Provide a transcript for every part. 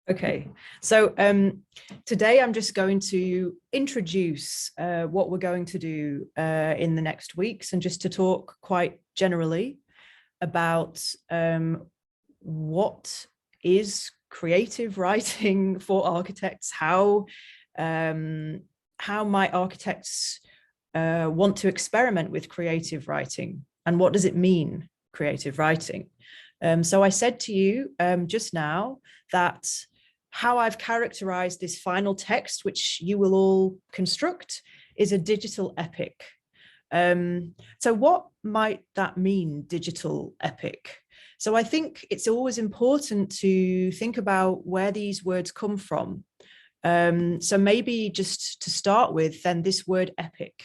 Okay, so today I'm just going to introduce what we're going to do in the next weeks, and just to talk quite generally about what is creative writing for architects, how might architects want to experiment with creative writing, and what does it mean, creative writing? So I said to you just now that how I've characterized this final text, which you will all construct, is a digital epic. So what might that mean, digital epic? So I think it's always important to think about where these words come from. So maybe just to start with, then, this word epic.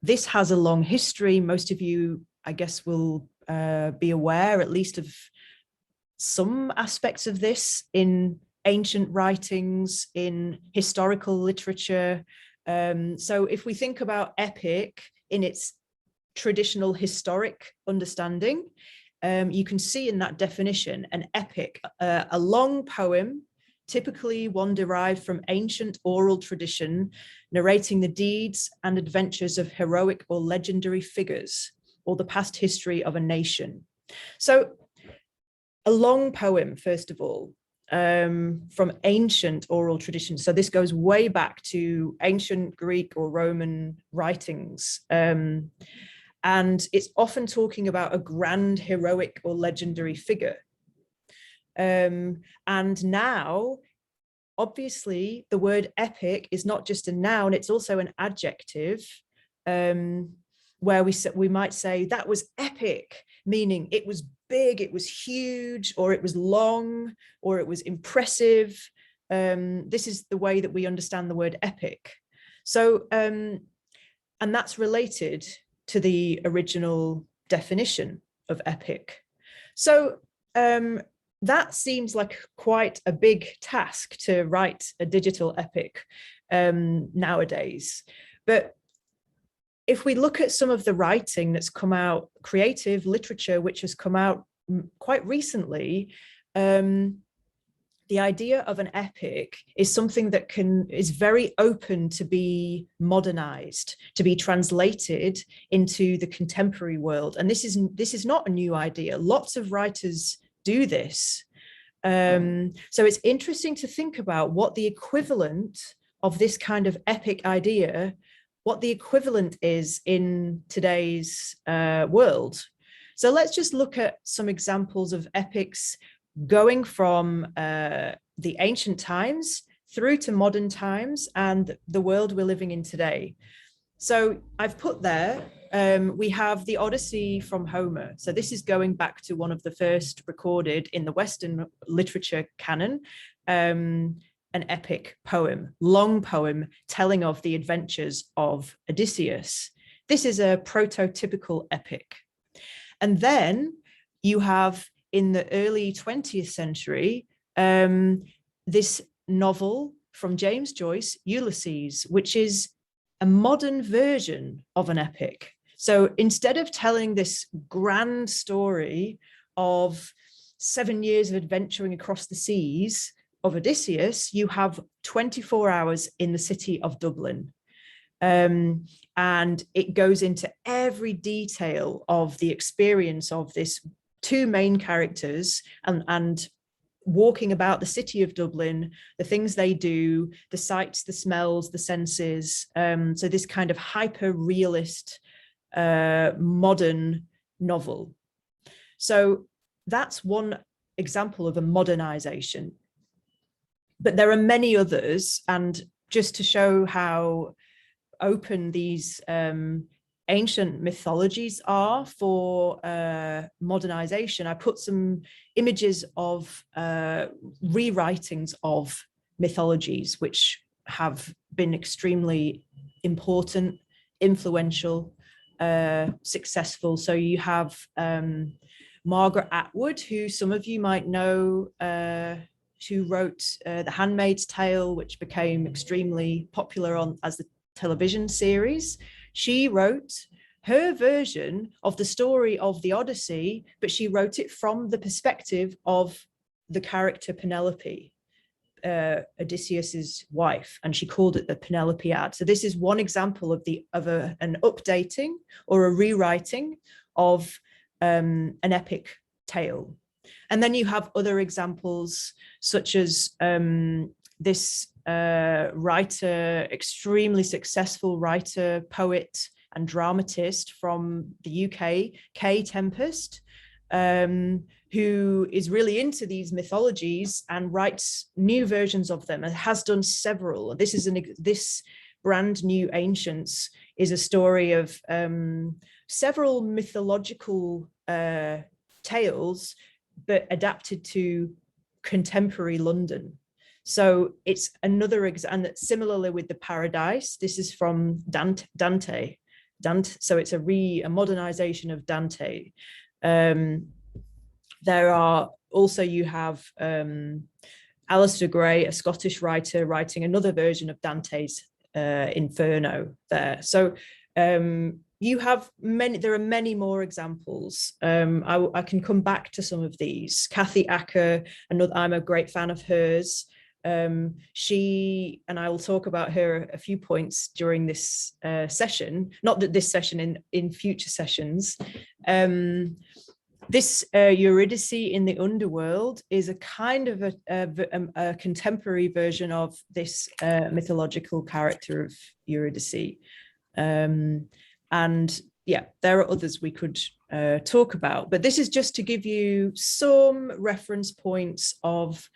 This has a long history. Most of you, I guess, will be aware at least of some aspects of this in ancient writings, in historical literature. So if we think about epic in its traditional historic understanding, you can see in that definition an epic, a long poem, typically one derived from ancient oral tradition, narrating the deeds and adventures of heroic or legendary figures, or the past history of a nation. So a long poem, first of all, from ancient oral tradition. So this goes way back to ancient Greek or Roman writings. And it's often talking about a grand, heroic, or legendary figure. And now, obviously, the word epic is not just a noun, it's also an adjective, where we might say that was epic, meaning it was big, it was huge, or it was long, or it was impressive. This is the way that we understand the word epic. So, and that's related to the original definition of epic. So that seems like quite a big task to write a digital epic nowadays. But if we look at some of the writing that's come out, creative literature, which has come out quite recently, the idea of an epic is something that is very open to be modernized, to be translated into the contemporary world. And this is not a new idea. Lots of writers do this. So it's interesting to think about what the equivalent of this kind of epic idea, what the equivalent is in today's world. So let's just look at some examples of epics going from the ancient times through to modern times and the world we're living in today. So I've put there, we have the Odyssey from Homer. So this is going back to one of the first recorded in the Western literature canon, an epic poem, long poem telling of the adventures of Odysseus. This is a prototypical epic. And then you have, in the early 20th century, this novel from James Joyce, Ulysses, which is a modern version of an epic. So instead of telling this grand story of 7 years of adventuring across the seas of Odysseus, you have 24 hours in the city of Dublin. And it goes into every detail of the experience of this two main characters and walking about the city of Dublin, the things they do, the sights, the smells, the senses. So this kind of hyper-realist modern novel. So that's one example of a modernization. But there are many others, and just to show how open these ancient mythologies are for modernization, I put some images of rewritings of mythologies which have been extremely important, influential, successful. So you have Margaret Atwood, who some of you might know, who wrote The Handmaid's Tale, which became extremely popular as the television series. She wrote her version of the story of the Odyssey, but she wrote it from the perspective of the character Penelope, Odysseus's wife, and she called it the Penelopiad. So this is one example of an updating or a rewriting of an epic tale. And then you have other examples, such as this writer, extremely successful writer, poet, and dramatist from the UK, Kay Tempest, who is really into these mythologies and writes new versions of them and has done several. This brand new Ancients is a story of several mythological tales, but adapted to contemporary London. So it's another example, and similarly with the Paradise, this is from Dante. So it's a modernization of Dante. There are also, you have Alistair Gray, a Scottish writer, writing another version of Dante's Inferno there. So you have there are many more examples. I can come back to some of these. Kathy Acker, I'm a great fan of hers. She, and I will talk about her a few points during this session, not that this session, in future sessions. This Eurydice in the Underworld is a kind of a contemporary version of this mythological character of Eurydice. And yeah, there are others we could talk about, but this is just to give you some reference points of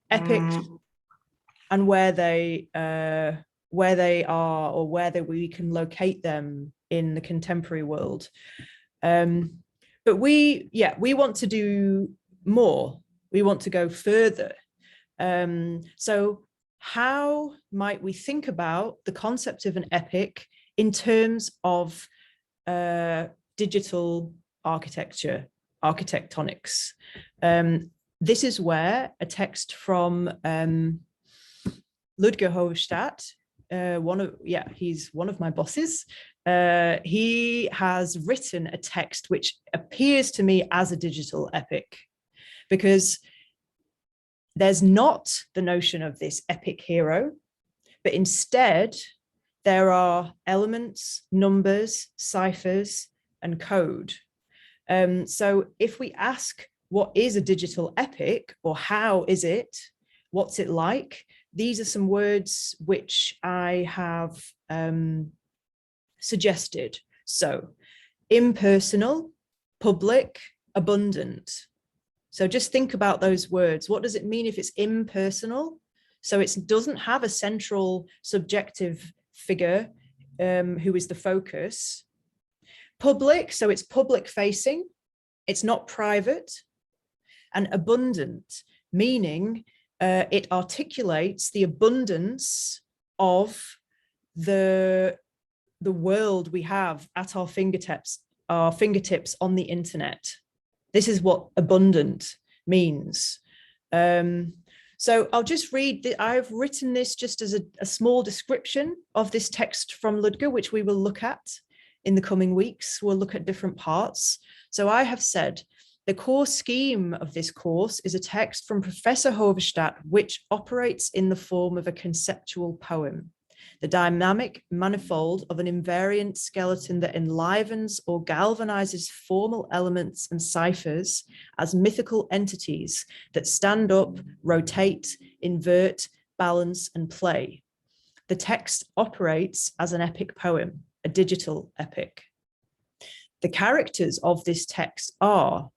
epics and where they are, or whether we can locate them in the contemporary world. But we want to do more. We want to go further. So how might we think about the concept of an epic in terms of digital architecture, architectonics? This is where a text from Ludger Hovestad, he's one of my bosses. He has written a text which appears to me as a digital epic, because there's not the notion of this epic hero, but instead there are elements, numbers, ciphers, and code. So if we ask, what is a digital epic, or how is it, what's it like? These are some words which I have suggested. So impersonal, public, abundant. So just think about those words. What does it mean if it's impersonal? So it doesn't have a central subjective figure who is the focus. Public, so it's public facing. It's not private. And abundant, meaning it articulates the abundance of the world we have at our fingertips on the internet. This is what abundant means. So I'll just read, I've written this just as a small description of this text from Ludger, which we will look at in the coming weeks. We'll look at different parts. So I have said, the core scheme of this course is a text from Professor Hovestad, which operates in the form of a conceptual poem, the dynamic manifold of an invariant skeleton that enlivens or galvanizes formal elements and ciphers as mythical entities that stand up, rotate, invert, balance, and play. The text operates as an epic poem, a digital epic. The characters of this text are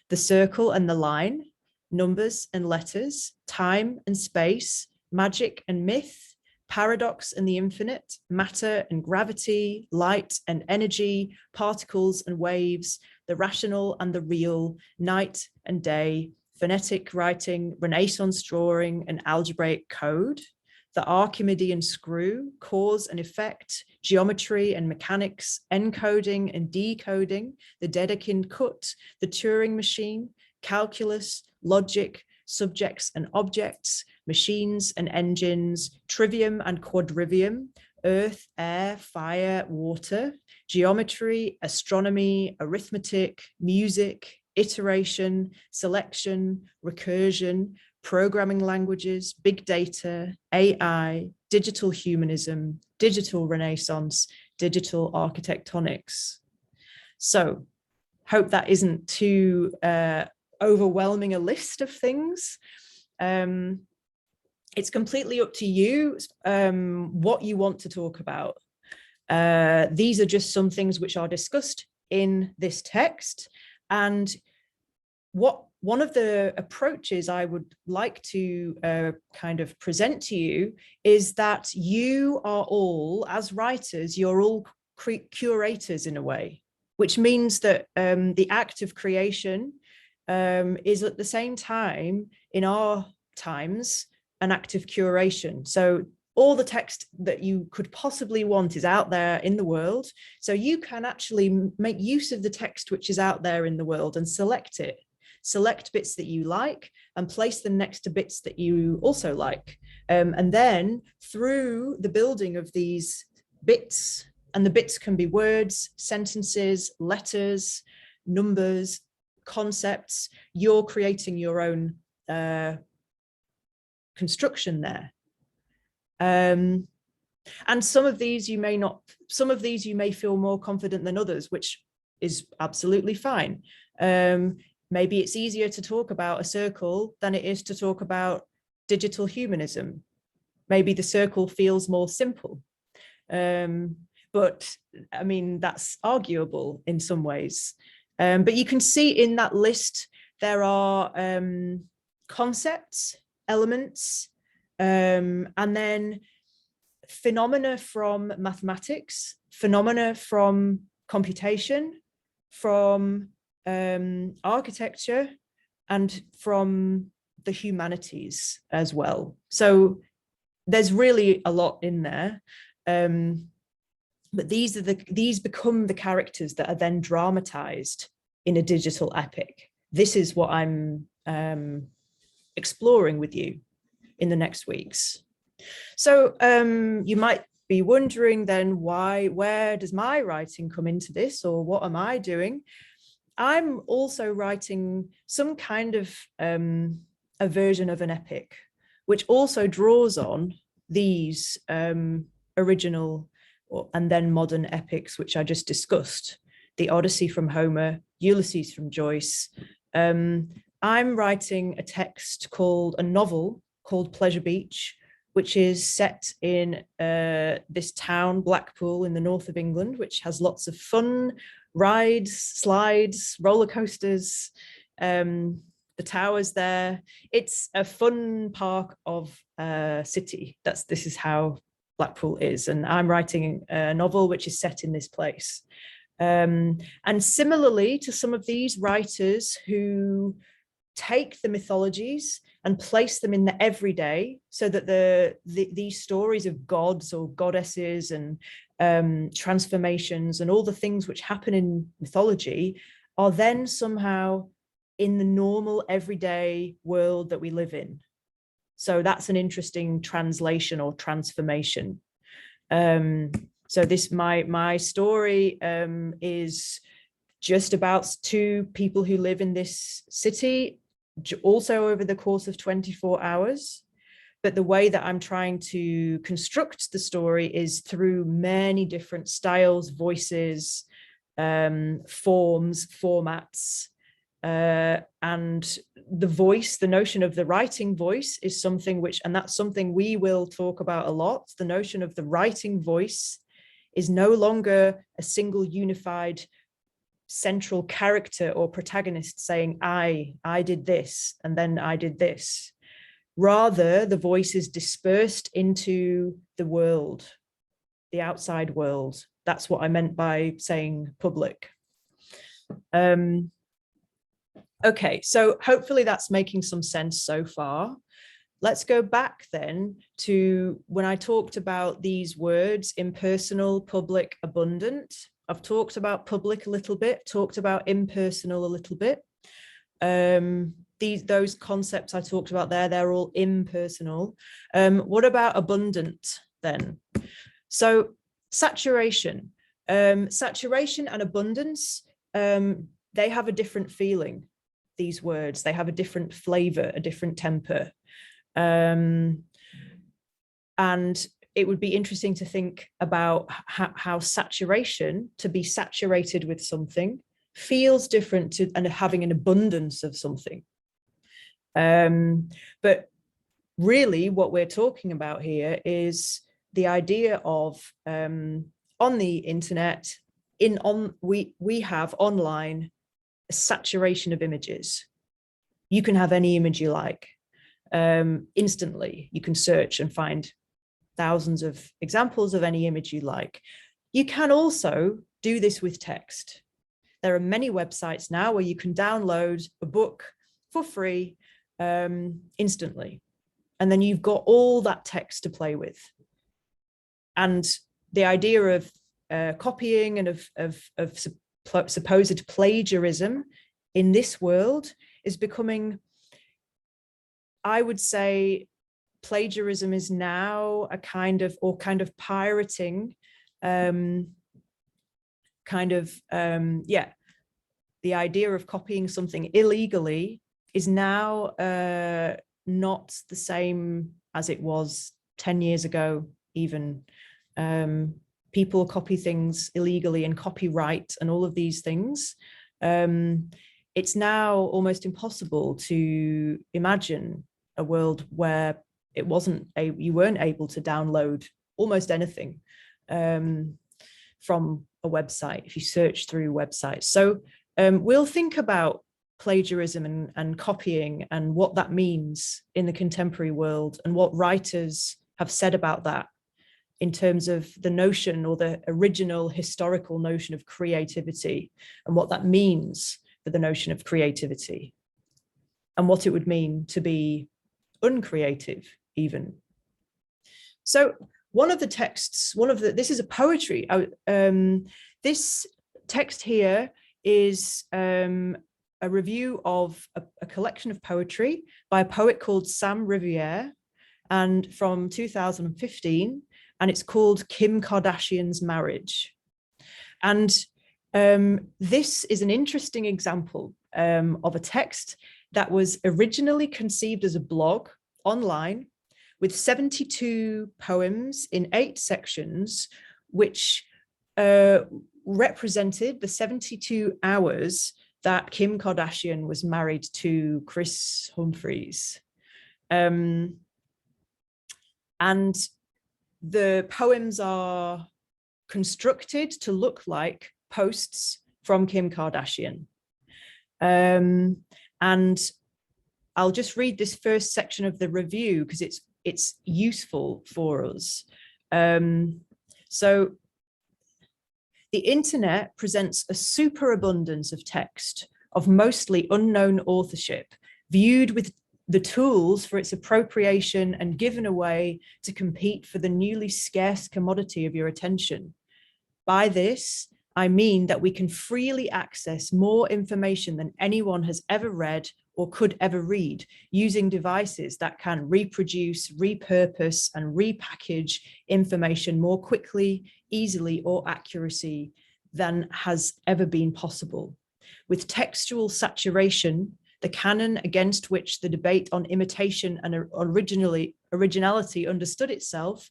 the circle and the line, numbers and letters, time and space, magic and myth, paradox and the infinite, matter and gravity, light and energy, particles and waves, the rational and the real, night and day, phonetic writing, Renaissance drawing, and algebraic code, the Archimedean screw, cause and effect, geometry and mechanics, encoding and decoding, the Dedekind cut, the Turing machine, calculus, logic, subjects and objects, machines and engines, trivium and quadrivium, earth, air, fire, water, geometry, astronomy, arithmetic, music, iteration, selection, recursion, programming languages, big data, AI, digital humanism, digital renaissance, digital architectonics. So hope that isn't too overwhelming a list of things. It's completely up to you what you want to talk about. These are just some things which are discussed in this text. And one of the approaches I would like to kind of present to you is that you are all, as writers, you're all curators in a way, which means that the act of creation is at the same time, in our times, an act of curation. So all the text that you could possibly want is out there in the world. So you can actually make use of the text which is out there in the world and select it. Select bits that you like and place them next to bits that you also like. And then through the building of these bits, and the bits can be words, sentences, letters, numbers, concepts, you're creating your own construction there. And some of these you may feel more confident than others, which is absolutely fine. Maybe it's easier to talk about a circle than it is to talk about digital humanism. Maybe the circle feels more simple. But I mean, that's arguable in some ways. But you can see in that list, there are concepts, elements, and then phenomena from mathematics, phenomena from computation, from architecture, and from the humanities as well. So there's really a lot in there. But these become the characters that are then dramatized in a digital epic. This is what I'm exploring with you in the next weeks. So you might be wondering then where does my writing come into this, or what am I doing? I'm also writing some kind of a version of an epic, which also draws on these original and then modern epics, which I just discussed, the Odyssey from Homer, Ulysses from Joyce. I'm writing a novel called Pleasure Beach, which is set in this town, Blackpool, in the north of England, which has lots of fun rides, slides, roller coasters, the towers there. It's a fun park of a city. This is how Blackpool is. And I'm writing a novel which is set in this place. And similarly to some of these writers who take the mythologies and place them in the everyday, so that these stories of gods or goddesses and transformations and all the things which happen in mythology are then somehow in the normal everyday world that we live in. So that's an interesting translation or transformation. So my story is just about two people who live in this city, also over the course of 24 hours. But the way that I'm trying to construct the story is through many different styles, voices, forms, formats. And the voice, the notion of the writing voice is something and that's something we will talk about a lot. The notion of the writing voice is no longer a single unified central character or protagonist saying, I did this, and then I did this. Rather, the voice is dispersed into the world, the outside world. That's what I meant by saying public. Okay, so hopefully that's making some sense so far. Let's go back then to when I talked about these words: impersonal, public, abundant. I've talked about public a little bit, talked about impersonal a little bit. Those concepts I talked about there, they're all impersonal. What about abundant then? So saturation and abundance, they have a different feeling, these words. They have a different flavor, a different temper. And it would be interesting to think about how saturation, to be saturated with something, feels different to and having an abundance of something. But really what we're talking about here is the idea of on the internet, we have online a saturation of images. You can have any image you like instantly. You can search and find thousands of examples of any image you like. You can also do this with text. There are many websites now where you can download a book for free instantly. And then you've got all that text to play with. And the idea of copying and of supposed plagiarism in this world is becoming, I would say, plagiarism is now a kind of pirating, the idea of copying something illegally is now not the same as it was 10 years ago, even. People copy things illegally and copyright and all of these things. It's now almost impossible to imagine a world where you weren't able to download almost anything from a website if you search through websites. So we'll think about plagiarism and copying and what that means in the contemporary world and what writers have said about that in terms of the notion or the original historical notion of creativity and what that means for the notion of creativity and what it would mean to be uncreative even. So one of the texts, this is a poetry. This text here is a review of a collection of poetry by a poet called Sam Riviere, and from 2015, and it's called Kim Kardashian's Marriage. And this is an interesting example of a text that was originally conceived as a blog online with 72 poems in 8 sections, which represented the 72 hours that Kim Kardashian was married to Chris Humphries. And the poems are constructed to look like posts from Kim Kardashian. And I'll just read this first section of the review because it's useful for us. So the internet presents a superabundance of text of mostly unknown authorship, viewed with the tools for its appropriation and given away to compete for the newly scarce commodity of your attention. By this, I mean that we can freely access more information than anyone has ever read or could ever read, using devices that can reproduce, repurpose, and repackage information more quickly, easily, or accuracy than has ever been possible. With textual saturation, the canon against which the debate on imitation and originality understood itself,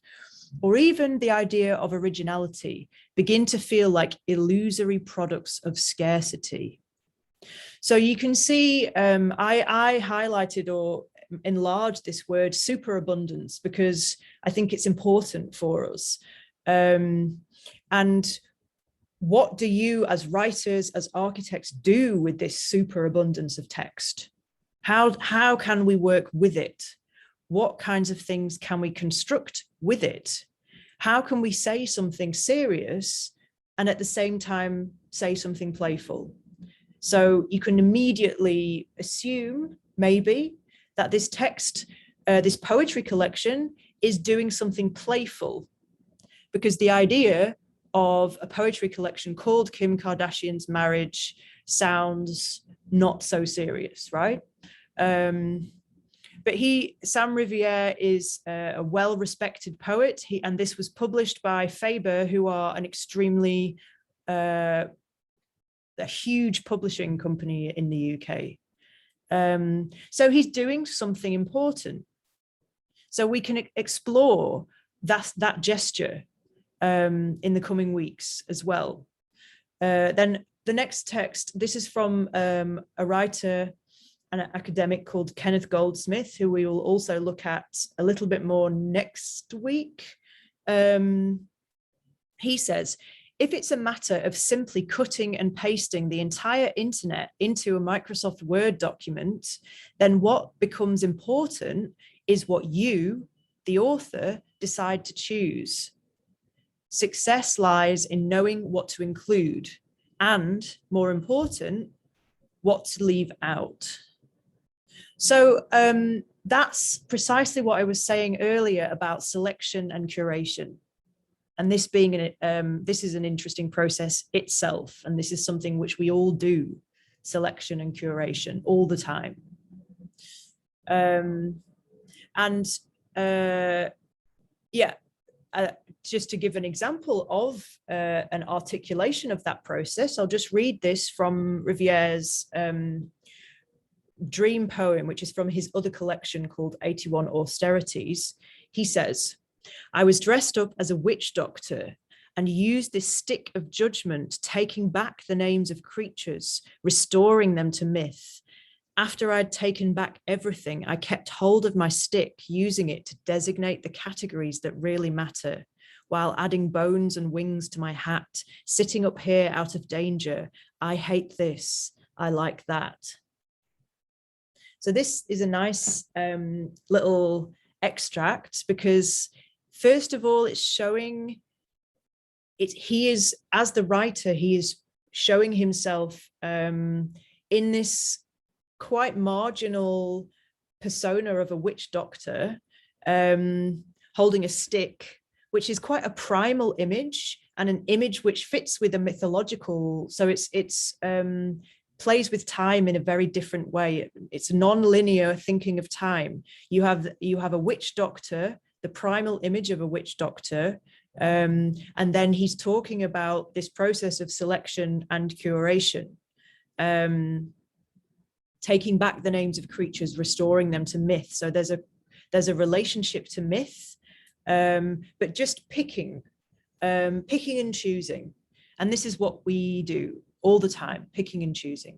or even the idea of originality, begin to feel like illusory products of scarcity. So you can see I highlighted or enlarged this word superabundance because I think it's important for us. And what do you as writers, as architects do with this superabundance of text? How can we work with it? What kinds of things can we construct with it? How can we say something serious and at the same time say something playful? So you can immediately assume maybe that this text, this poetry collection is doing something playful, because the idea of a poetry collection called Kim Kardashian's Marriage sounds not so serious, right? But Sam Riviere is a well-respected poet, and this was published by Faber, who are an extremely a huge publishing company in the UK. So he's doing something important. So we can explore that gesture in the coming weeks as well. Then the next text, this is from a writer and an academic called Kenneth Goldsmith, who we will also look at a little bit more next week. He says, if it's a matter of simply cutting and pasting the entire internet into a Microsoft Word document, then what becomes important is what you, the author, decide to choose. Success lies in knowing what to include and, more important, what to leave out. So that's precisely what I was saying earlier about selection and curation. And this being this is an interesting process itself. And this is something which we all do, selection and curation all the time. Just to give an example of an articulation of that process, I'll just read this from Riviere's dream poem, which is from his other collection called 81 Austerities. He says, I was dressed up as a witch doctor and used this stick of judgment, taking back the names of creatures, restoring them to myth. After I'd taken back everything, I kept hold of my stick, using it to designate the categories that really matter, while adding bones and wings to my hat, sitting up here out of danger. I hate this, I like that. So this is a nice little extract because, first of all, it's showing he is, as the writer, he is showing himself in this quite marginal persona of a witch doctor, holding a stick, which is quite a primal image and an image which fits with a mythological. So it's plays with time in a very different way. It's non-linear thinking of time. You have a witch doctor, the primal image of a witch doctor, and then he's talking about this process of selection and curation, taking back the names of creatures, restoring them to myth. So there's a relationship to myth, but just picking and choosing. And this is what we do all the time, picking and choosing.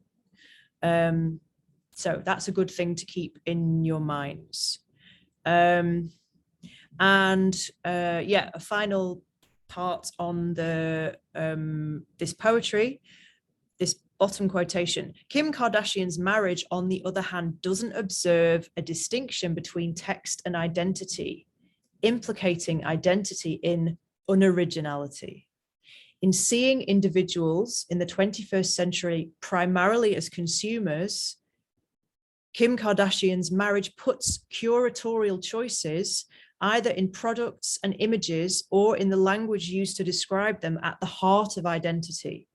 So that's a good thing to keep in your minds. A final part on this poetry, this bottom quotation. Kim Kardashian's marriage, on the other hand, doesn't observe a distinction between text and identity, implicating identity in unoriginality. In seeing individuals in the 21st century primarily as consumers, Kim Kardashian's marriage puts curatorial choices either in products and images or in the language used to describe them at the heart of identity,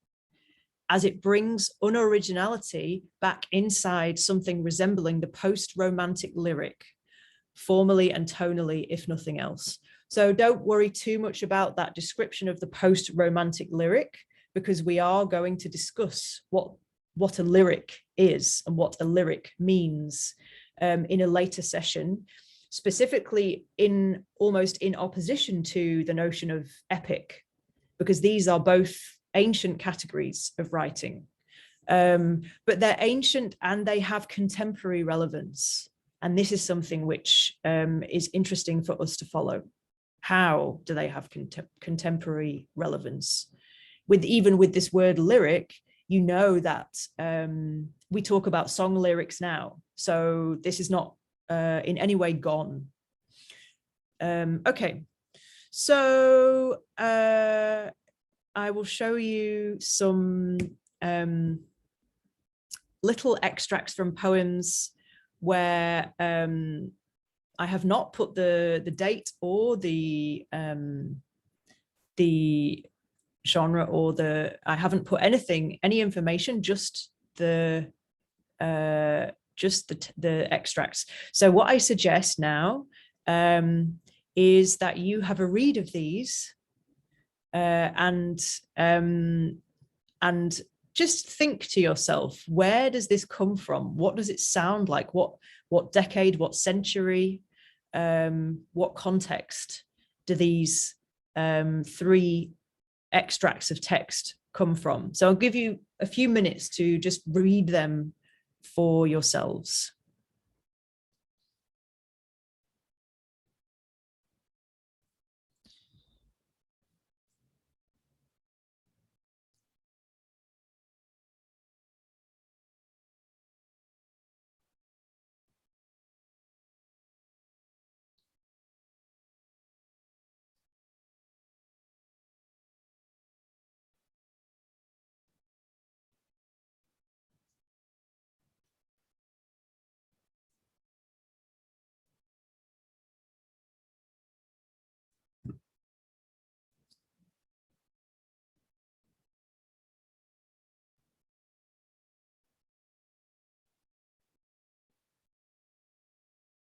as it brings unoriginality back inside something resembling the post-romantic lyric, formally and tonally, if nothing else. So don't worry too much about that description of the post-romantic lyric, because we are going to discuss what a lyric is and what a lyric means in a later session, specifically almost in opposition to the notion of epic, because these are both ancient categories of writing, but they're ancient and they have contemporary relevance. And this is something which is interesting for us to follow. How do they have contemporary relevance? Even with this word lyric, you know that we talk about song lyrics now. So this is not in any way gone. Okay, so I will show you some little extracts from poems where I have not put the date or the genre or I haven't put any information, just the extracts. So what I suggest now is that you have a read of these and just think to yourself, where does this come from? What does it sound like? What decade, what century, what context do these three extracts of text come from? So I'll give you a few minutes to just read them for yourselves.